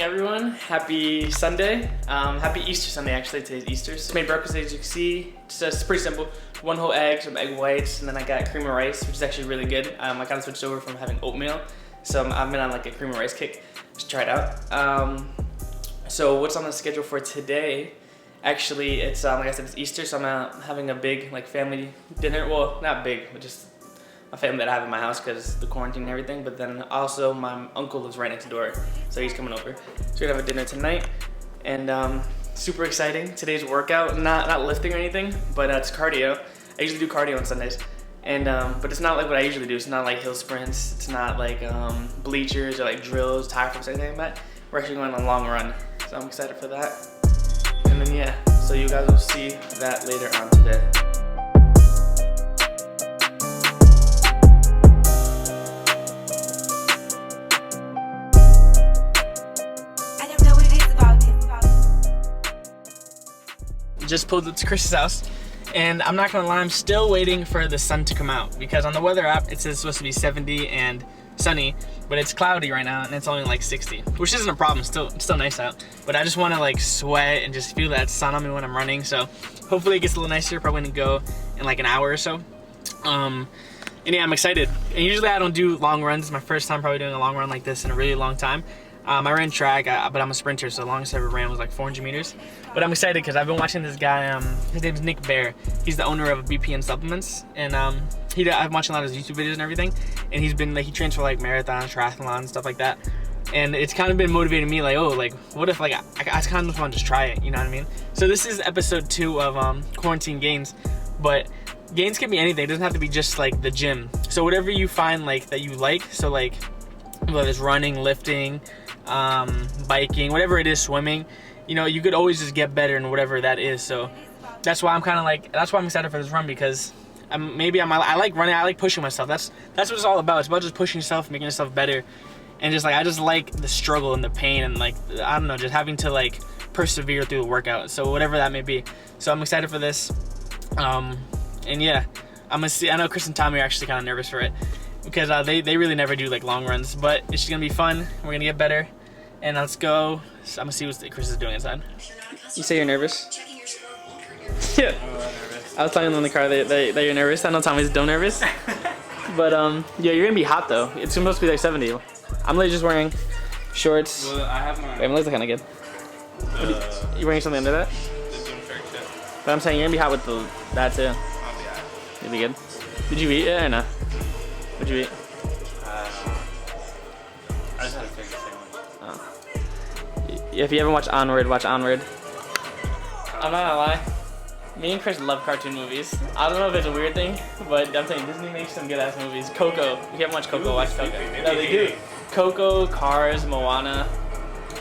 everyone. Happy Sunday. Happy Easter Sunday, actually. Today's Easter. So I made breakfast, as you can see. It's pretty simple. 1 whole egg, some egg whites, and then I got cream of rice, which is actually really good. I kind of switched over from having oatmeal. So I've been on like a cream of rice kick. Just try it out. So what's on the schedule for today? Actually, it's like I said, it's Easter, so I'm having a big like family dinner. Well, not big, but just my family that I have in my house because the quarantine and everything. But then also my uncle lives right next door, so he's coming over. So we're gonna have a dinner tonight, and super exciting. Today's workout, not lifting or anything, but it's cardio. I usually do cardio on Sundays, and but it's not like what I usually do. It's not like hill sprints. It's not like bleachers or like drills, tire flips, anything like that. We're actually going on a long run, so I'm excited for that. And then yeah, so you guys will see that later on today. Just pulled up to Chris's house, and I'm not gonna lie, I'm still waiting for the sun to come out because on the weather app it says it's supposed to be 70 and sunny, but it's cloudy right now and it's only like 60, which isn't a problem. It's still nice out, but I just want to like sweat and just feel that sun on me when I'm running. So hopefully it gets a little nicer. Probably gonna go in like an hour or so. And yeah, I'm excited. And usually I don't do long runs. It's my first time probably doing a long run like this in a really long time. I ran track, but I'm a sprinter, so the longest I ever ran was like 400 meters. But I'm excited because I've been watching this guy, his name's Nick Bear. He's the owner of BPI Supplements, and I've been watching a lot of his YouTube videos and everything, and he's been like, he trains for like marathons, triathlons, stuff like that. And it's kind of been motivating me, like, oh, like, what if like, I kind of want to just try it, you know what I mean? So this is episode 2 of Quarantine Gains, but gains can be anything. It doesn't have to be just like the gym. So whatever you find like that you like, so like, whether it's running, lifting, biking, whatever it is, swimming, you know, you could always just get better in whatever that is. So that's why I'm kind of like, that's why I'm excited for this run, because I like running, I like pushing myself. That's what it's all about. It's about just pushing yourself, making yourself better, and just like, I just like the struggle and the pain and like, I don't know, just having to like persevere through the workout. So whatever that may be. So I'm excited for this. And yeah, I'm gonna see, I know Chris and Tommy are actually kind of nervous for it, because they really never do like long runs, but it's just gonna be fun. We're gonna get better, and let's go. So I'm gonna see what Chris is doing inside. You say you're nervous? Yeah. I was telling them in the car that you're nervous. I know Tommy's dumb nervous, but yeah, you're gonna be hot though. It's supposed to be like 70. I'm literally just wearing shorts. Well, I have my. Wait, my legs are kind of good. You wearing something under that? The gym shirt, yeah. But I'm saying you're gonna be hot with that too. I'll be hot. You'll be good. Did you eat it or no? What'd you eat? I just had a chicken sandwich. Oh. If you haven't watched Onward, watch Onward. I'm not gonna lie. Me and Chris love cartoon movies. I don't know if it's a weird thing, but I'm telling you, Disney makes some good ass movies. Coco. If you haven't watched Coco, watch Coco. No, they do. Coco, Cars, Moana.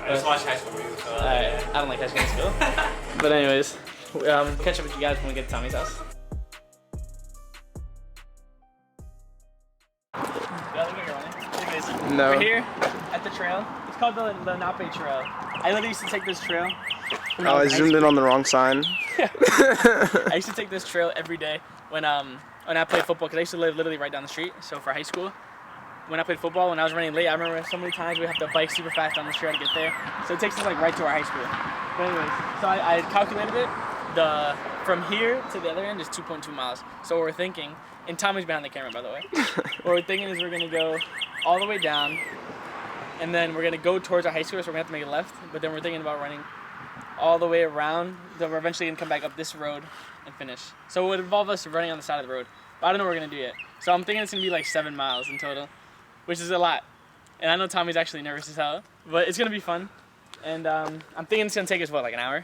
I just watched High School Musical. I don't like High School Musical. But anyways, catch up with you guys when we get to Tommy's house. No. We're here at the trail. It's called the Nape Trail. I literally used to take this trail. Oh, I zoomed in on the wrong sign. I used to take this trail every day when I played football, because I used to live literally right down the street. So for high school, when I played football, when I was running late, I remember so many times we have to bike super fast down the trail to get there. So it takes us like right to our high school. But anyways, so I calculated it. From here to the other end is 2.2 miles. So what we're thinking, and Tommy's behind the camera, by the way. What we're thinking is we're gonna go all the way down, and then we're gonna go towards our high school, so we're gonna have to make a left. But then we're thinking about running all the way around. Then we're eventually gonna come back up this road and finish. So it would involve us running on the side of the road. But I don't know what we're gonna do yet. So I'm thinking it's gonna be like 7 miles in total, which is a lot. And I know Tommy's actually nervous as hell, but it's gonna be fun. And I'm thinking it's gonna take us what, like an hour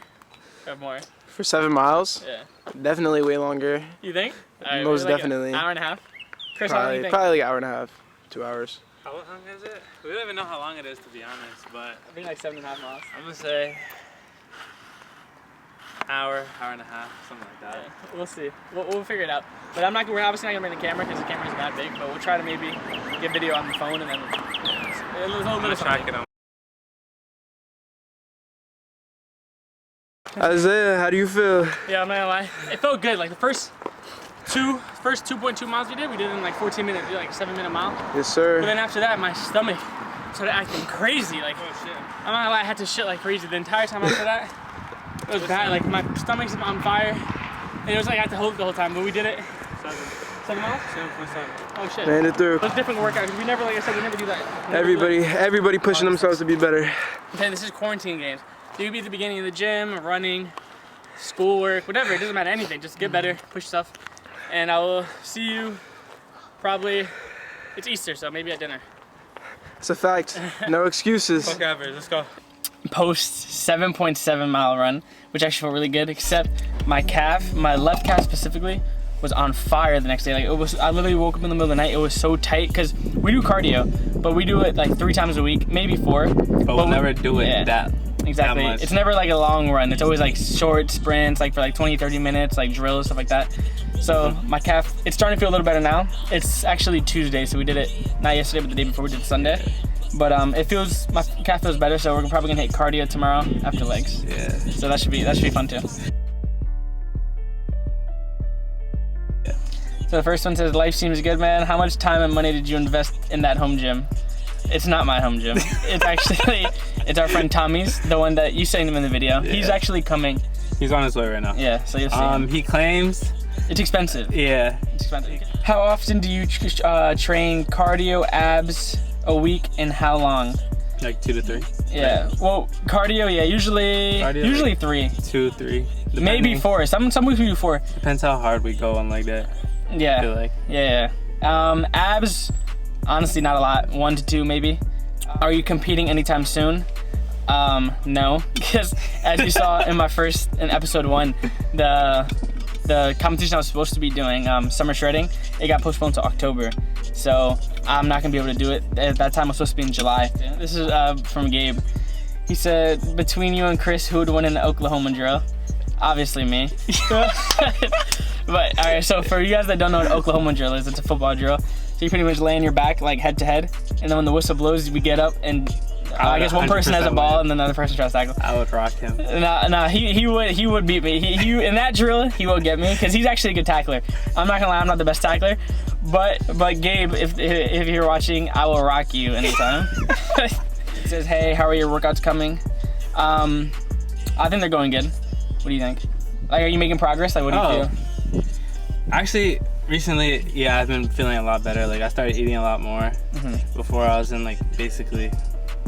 or more? For 7 miles? Yeah. Definitely way longer. You think? Right, most like definitely. An hour and a half? Chris, how long do you think? Probably like an hour and a half, 2 hours. How long is it? We don't even know how long it is, to be honest, but I think like 7.5 miles. I'm gonna say hour and a half, something like that. Yeah, we'll see. We'll figure it out. But we're obviously not gonna bring the camera because the camera's not big, but we'll try to maybe get video on the phone and then a little bit of something. Isaiah, how do you feel? Yeah, I'm not gonna lie. It felt good. Like the first 2.2 miles we did in like 14 minutes, like 7-minute mile. Yes, sir. But then after that, my stomach started acting crazy. Like, Oh shit. I'm not gonna lie, I had to shit like crazy. The entire time after that, it was bad. Like, my stomach's on fire. And it was like I had to hold it the whole time, but we did it. 7 miles? 7.7. Oh shit. Made it through. It was a different workout. We never, like I said, we never do that. Everybody pushing themselves to be better. Okay, this is quarantine games. You could be at the beginning of the gym, running, schoolwork, whatever. It doesn't matter, anything. Just get better, push yourself. And I will see you probably, it's Easter, so maybe at dinner. It's a fact. No excuses. Fuck average. Let's go. Post 7.7 mile run, which actually felt really good, except my calf, my left calf specifically, was on fire the next day. Like, it was, I literally woke up in the middle of the night. It was so tight because we do cardio, but we do it like 3 times a week, maybe 4. But we'll never do it that exactly. much. It's never like a long run. It's always like short sprints, like for like 20, 30 minutes, like drills, stuff like that. So my calf, it's starting to feel a little better now. It's actually Tuesday, so we did it not yesterday, but the day before we did Sunday. But my calf feels better, so we're probably gonna hit cardio tomorrow after legs. Yeah. So that should be fun too. So the first one says, life seems good, man. How much time and money did you invest in that home gym? It's not my home gym. It's actually, it's our friend Tommy's, the one that you sang him in the video. Yeah. He's actually coming. He's on his way right now. Yeah, so you'll see him. He claims. It's expensive. Yeah. It's expensive. How often do you train cardio, abs a week, and how long? Like 2 to 3. Yeah. Well, cardio, yeah, usually like 3. 2, 3. Maybe 4. Some weeks we do 4. Depends how hard we go on like that. Yeah. I feel like. Yeah. Abs, honestly, not a lot. 1 to 2 maybe. Are you competing anytime soon? No, because as you saw in episode 1, the competition I was supposed to be doing, summer shredding, it got postponed to October. So I'm not gonna be able to do it. At that time, I was supposed to be in July. This is from Gabe. He said, between you and Chris, who would win in the Oklahoma drill? Obviously me. But all right, so for you guys that don't know what Oklahoma drill is, it's a football drill. So you pretty much lay on your back like head to head, and then when the whistle blows, we get up and I guess one person has a ball and then the other person tries to tackle. I would rock him. Nah, he would beat me. He in that drill he will get me because he's actually a good tackler. I'm not gonna lie, I'm not the best tackler, but Gabe, if you're watching, I will rock you anytime. He says, hey, how are your workouts coming? I think they're going good. What do you think? Like, are you making progress? Like, what do you feel? Actually, recently, yeah, I've been feeling a lot better. Like, I started eating a lot more. Before I was in like basically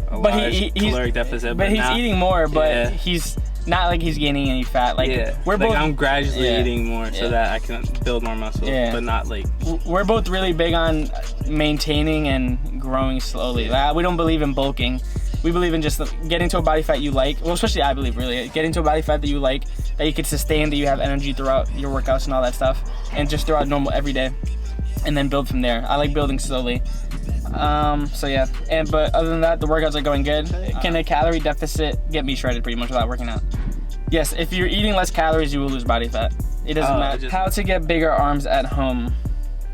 a large caloric deficit. But he's now, eating more, but yeah. he's not like he's gaining any fat. Like we're both. I'm gradually eating more so that I can build more muscle, but not like. We're both really big on maintaining and growing slowly. We don't believe in bulking. We believe in just getting to a body fat you like. Well, especially I believe really getting to a body fat that you like, that you can sustain, that you have energy throughout your workouts and all that stuff, and just throughout normal every day, and then build from there. I like building slowly. So yeah, but other than that, the workouts are going good. Can a calorie deficit get me shredded pretty much without working out? Yes, if you're eating less calories, you will lose body fat. It doesn't matter. How to get bigger arms at home?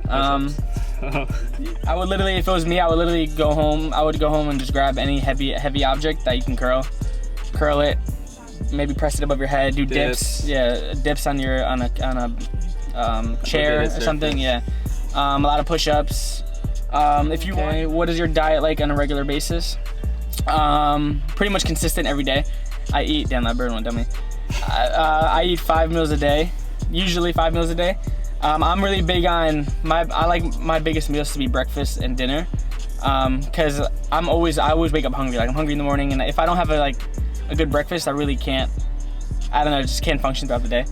I would literally, if it was me, I would literally go home. I would go home and just grab any heavy object that you can curl it, maybe press it above your head, do dips. Yeah, dips on a chair or something. Yeah, a lot of push-ups. If you want, what is your diet like on a regular basis? Pretty much consistent every day. I eat, damn, that bird won't tell me. I eat 5 meals a day, usually 5 meals a day. I'm really big on I like my biggest meals to be breakfast and dinner, because I always wake up hungry. Like I'm hungry in the morning, and if I don't have a good breakfast, I really can't. I don't know, just can't function throughout the day.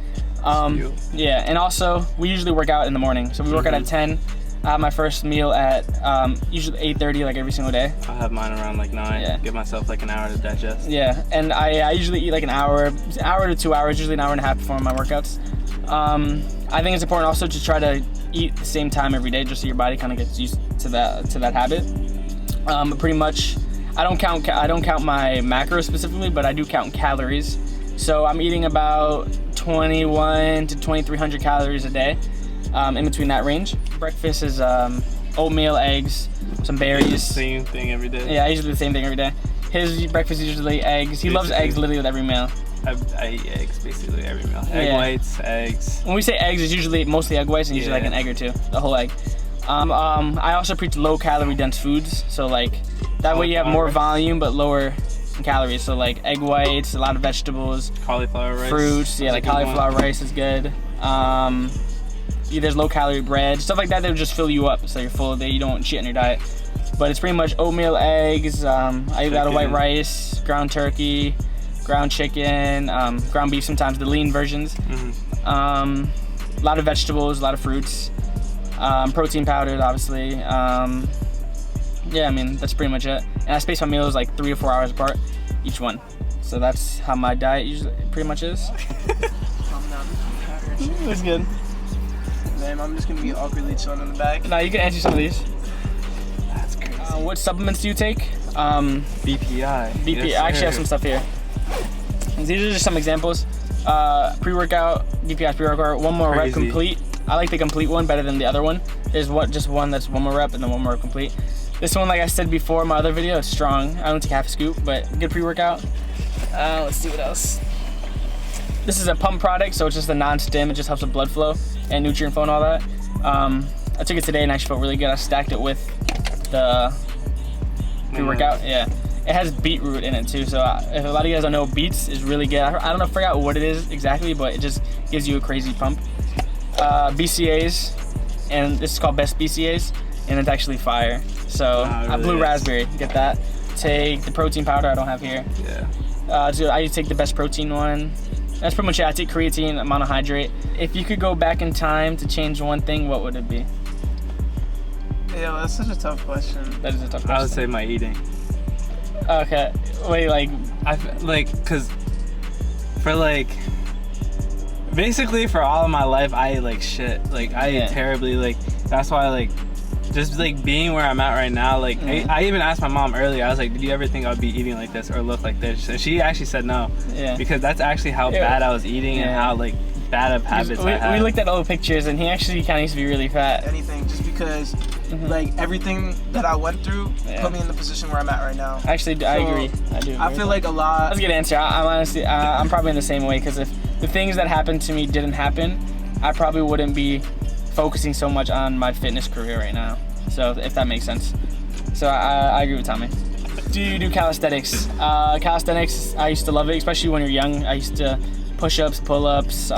Yeah, and also we usually work out in the morning, so we work out at 10. I have my first meal at usually 8:30, like every single day. I have mine around like 9. Yeah. Give myself like an hour to digest. Yeah, and I usually eat like an hour to 2 hours, usually an hour and a half before my workouts. I think it's important also to try to eat the same time every day, just so your body kind of gets used to that habit. But pretty much, I don't count my macros specifically, but I do count calories. So I'm eating about 21 to 2,300 calories a day, in between that range. Breakfast is oatmeal, eggs, some berries. Same thing every day. Yeah, I usually do the same thing every day. His breakfast is usually eggs. He loves eggs literally with every meal. I eat eggs basically every meal. Egg whites, eggs. When we say eggs, it's usually mostly egg whites and usually like an egg or two, the whole egg. I also preach low calorie dense foods, so like That way you have more volume but lower in calories. So like egg whites, a lot of vegetables, cauliflower rice, fruits. Yeah, like cauliflower rice is good. There's low calorie bread, stuff like that. That will just fill you up, so you're full. That you don't cheat on your diet. But it's pretty much oatmeal, eggs. I eat a lot of white rice, ground turkey, ground chicken, ground beef. Sometimes the lean versions. A lot of vegetables, a lot of fruits, protein powders, obviously. Yeah, I mean that's pretty much it. And I space my meals like 3 or 4 hours apart, each one. So that's how my diet usually pretty much is. That's good. Man, I'm just gonna be awkwardly chilling in the back. Now you can answer some of these. That's crazy. What supplements do you take? BPI. BPI. Yes, I actually have some stuff here. These are just some examples. Pre-workout, BPI pre-workout, 1 more rep complete. I like the complete one better than the other one. There's just one that's 1 more rep and then 1 more complete. This one, like I said before in my other video, is strong. I don't take half a scoop, but good pre-workout. Let's see what else. This is a pump product, so it's just a non-stim. It just helps with blood flow and nutrient flow and all that. I took it today and actually felt really good. I stacked it with the pre-workout. Yeah, it has beetroot in it too. So if a lot of you guys don't know, beets is really good. I don't know, I forgot what it is exactly, but it just gives you a crazy pump. BCAAs, and this is called Best BCAAs, and it's actually fire. So really blue raspberry, get that. Take the protein powder I don't have here. Yeah. So I take the Best protein one. That's pretty much it. I take creatine, monohydrate. If you could go back in time to change one thing, what would it be? Yeah, well, that's such a tough question. That is a tough question. I would say my eating. Okay. Wait, like cause for like basically for all of my life I ate like shit. Like I ate terribly. Like that's why like just like being where I'm at right now. Like I even asked my mom earlier. I was like, did you ever think I'd be eating like this or look like this? And she actually said no. Yeah. Because that's actually how bad I was eating and how like bad of habits I had. We looked at old pictures and he actually kind of used to be really fat. Anything, just because like everything that I went through put me in the position where I'm at right now. Actually, I agree. I do. I feel like a lot. That's a good answer. I'm honestly, I'm probably in the same way, because if the things that happened to me didn't happen, I probably wouldn't be focusing so much on my fitness career right now. So if that makes sense. So I agree with Tommy. Do you do calisthenics? Calisthenics, I used to love it, especially when you're young. I used to push-ups, pull-ups,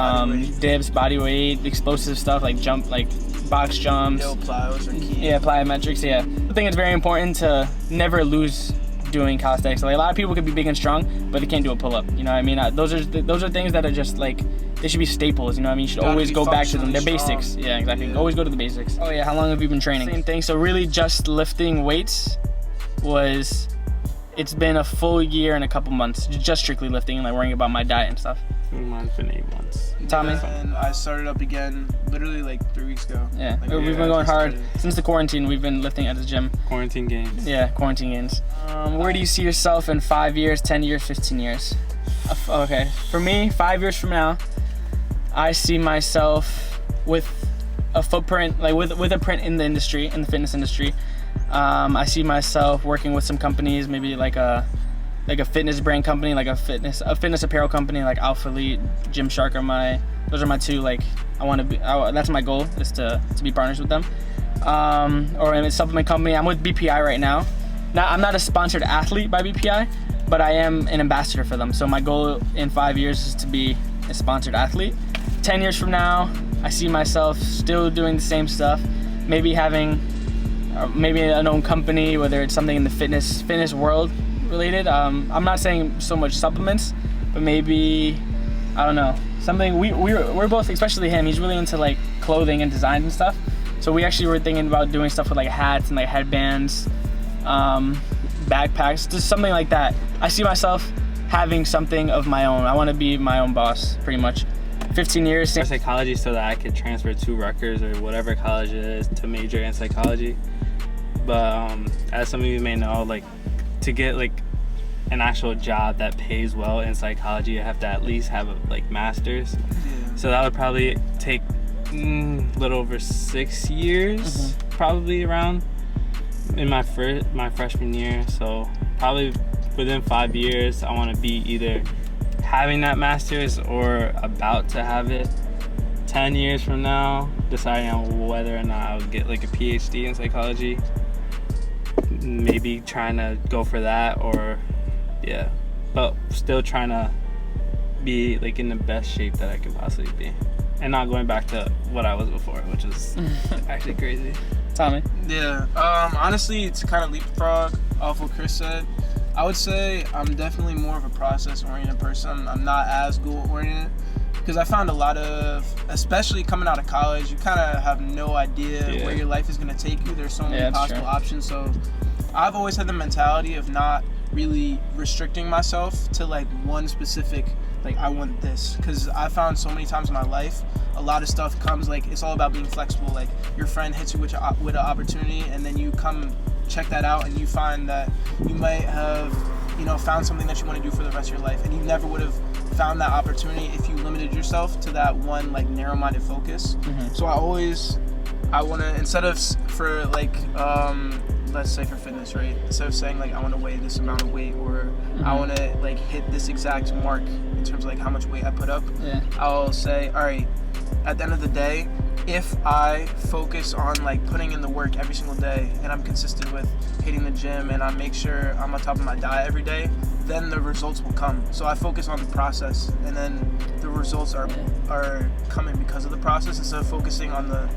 dips, body weight, explosive stuff like jump, like box jumps. Plyos are key. Yeah, plyometrics. Yeah. I think it's very important to never lose doing calisthenics. Like a lot of people could be big and strong, but they can't do a pull-up. You know what I mean? Those are things that are just like, they should be staples. You know what I mean? You should always go back to them. They're basics. Yeah, exactly. Always go to the basics. Oh yeah. How long have you been training? Same thing. So really, just lifting weights it's been a full year and a couple months, just strictly lifting and like worrying about my diet and stuff. Mine's been 8 months. Tommy? And I started up again literally like 3 weeks ago. Yeah, like, we've been going hard. Since the quarantine, we've been lifting at the gym. Quarantine gains. Yeah, quarantine gains. Where do you see yourself in 5 years, 10 years, 15 years? Okay, for me, 5 years from now, I see myself with a footprint, like with a print in the industry, in the fitness industry. I see myself working with some companies, maybe like a fitness brand company, like a fitness apparel company, like Alpha Elite, Gymshark those are my two, like that's my goal, is to be partners with them. Or a supplement company. I'm with BPI right now. I'm not a sponsored athlete by BPI, but I am an ambassador for them. So my goal in 5 years is to be a sponsored athlete. 10 years from now, I see myself still doing the same stuff, maybe having maybe an own company, whether it's something in the fitness world related. I'm not saying so much supplements, but maybe, I don't know, something. We're both, especially him, he's really into like clothing and design and stuff. So we actually were thinking about doing stuff with like hats and like headbands, backpacks, just something like that. I see myself having something of my own. I want to be my own boss, pretty much. 15 years. Psychology, so that I could transfer to Rutgers or whatever college it is to major in psychology. But as some of you may know, like to get like an actual job that pays well in psychology, you have to at least have a like master's. Yeah. So that would probably take a little over 6 years, probably around in my freshman year. So probably within 5 years, I want to be either having that master's or about to have it. 10 years from now, deciding on whether or not I'll get like a PhD in psychology. maybe trying to go for that, or yeah, but still trying to be like in the best shape that I could possibly be, and not going back to what I was before, which is actually crazy. Tommy? Yeah, honestly, to kind of leapfrog off what Chris said, I would say I'm definitely more of a process-oriented person. I'm not as goal-oriented, because I found a lot of, especially coming out of college, you kind of have no idea where your life is going to take you. There's so many possible options. So I've always had the mentality of not really restricting myself to like one specific, like I want this, because I found so many times in my life a lot of stuff comes, like it's all about being flexible. Like your friend hits you with an opportunity, and then you come check that out and you find that you might have, you know, found something that you want to do for the rest of your life, and you never would have found that opportunity if you limited yourself to that one like narrow-minded focus. So I want to, instead of for like let's say for fitness, right, instead of saying like I want to weigh this amount of weight, or I want to like hit this exact mark in terms of like how much weight I put up, I'll say, all right, at the end of the day, if I focus on like putting in the work every single day, and I'm consistent with hitting the gym, and I make sure I'm on top of my diet every day, then the results will come. So I focus on the process, and then the results are coming because of the process, instead of focusing on the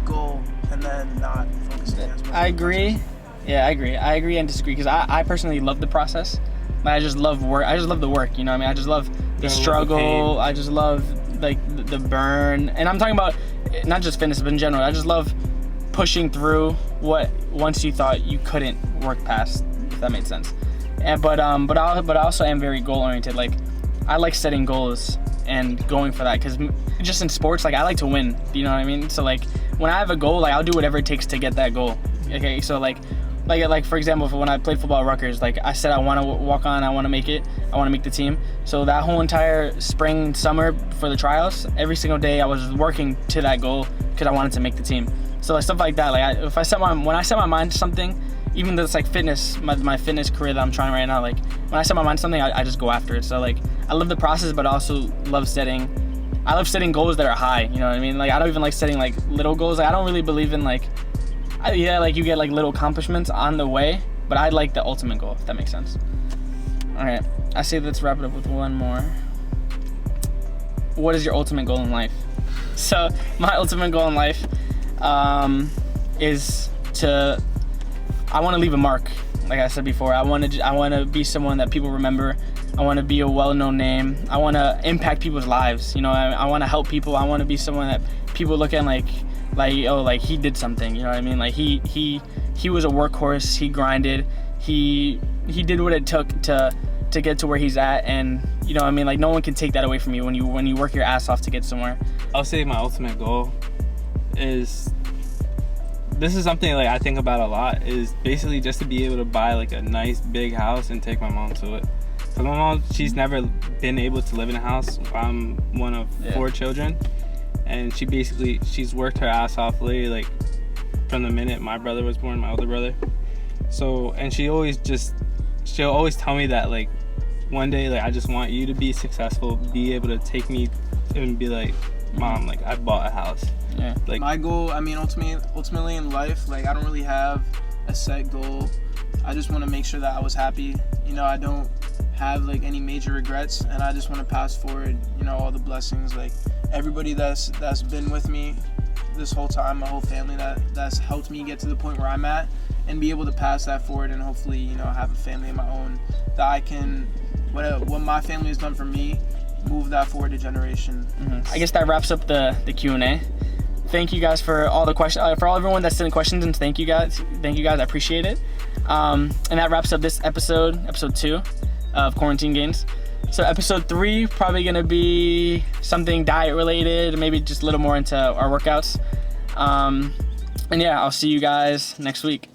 goal and then not focusing as much. I agree. Yeah, I agree and disagree, because I personally love the process. I just love work. I just love the work, you know what I mean? I just love the struggle. I just love like the burn. And I'm talking about not just fitness, but in general. I just love pushing through what once you thought you couldn't work past, if that made sense. And but I also am very goal oriented. Like I like setting goals and going for that, because just in sports, like I like to win. Do you know what I mean? So like when I have a goal, like I'll do whatever it takes to get that goal. Okay, so like for example, when I played football at Rutgers, like I said, I want to walk on, I want to make it, I want to make the team. So that whole entire spring, summer for the tryouts, every single day I was working to that goal because I wanted to make the team. So like stuff like that, like when I set my mind to something, even though it's like fitness, my fitness career that I'm trying right now, like when I set my mind to something, I just go after it. So like I love the process, but I also love setting goals that are high. You know what I mean? Like I don't even like setting like little goals. Like I don't really believe in like, like you get like little accomplishments on the way, but I like the ultimate goal, if that makes sense. All right, I say let's wrap it up with one more. What is your ultimate goal in life? So my ultimate goal in life is I want to leave a mark. Like I said before, I want to be someone that people remember. I want to be a well-known name. I want to impact people's lives. You know, I want to help people. I want to be someone that people look at like oh, like he did something. You know what I mean? Like he was a workhorse. He grinded. He did what it took to get to where he's at. And you know what I mean? Like no one can take that away from you when you work your ass off to get somewhere. I'll say my ultimate goal is, this is something like I think about a lot, is basically just to be able to buy like a nice big house and take my mom to it. So my mom, she's never been able to live in a house. I'm one of 4 children, and she's worked her ass off literally like from the minute my brother was born, my older brother. So, and she'll always tell me that like one day, like I just want you to be successful, be able to take me and be like, Mom, like I bought a house. Yeah. Like my goal, I mean, ultimately in life, like I don't really have a set goal. I just want to make sure that I was happy. You know, I don't have like any major regrets, and I just want to pass forward, you know, all the blessings, like everybody that's been with me this whole time, my whole family that's helped me get to the point where I'm at, and be able to pass that forward, and hopefully, you know, have a family of my own that I can, what my family has done for me, move that forward to generation. I guess that wraps up the Q&A. Thank you guys for all the questions, for all everyone that's sending questions, and thank you guys, I appreciate it. And that wraps up this episode 2 of Quarantine Gains. So episode 3 probably gonna be something diet related, maybe just a little more into our workouts. And yeah, I'll see you guys next week.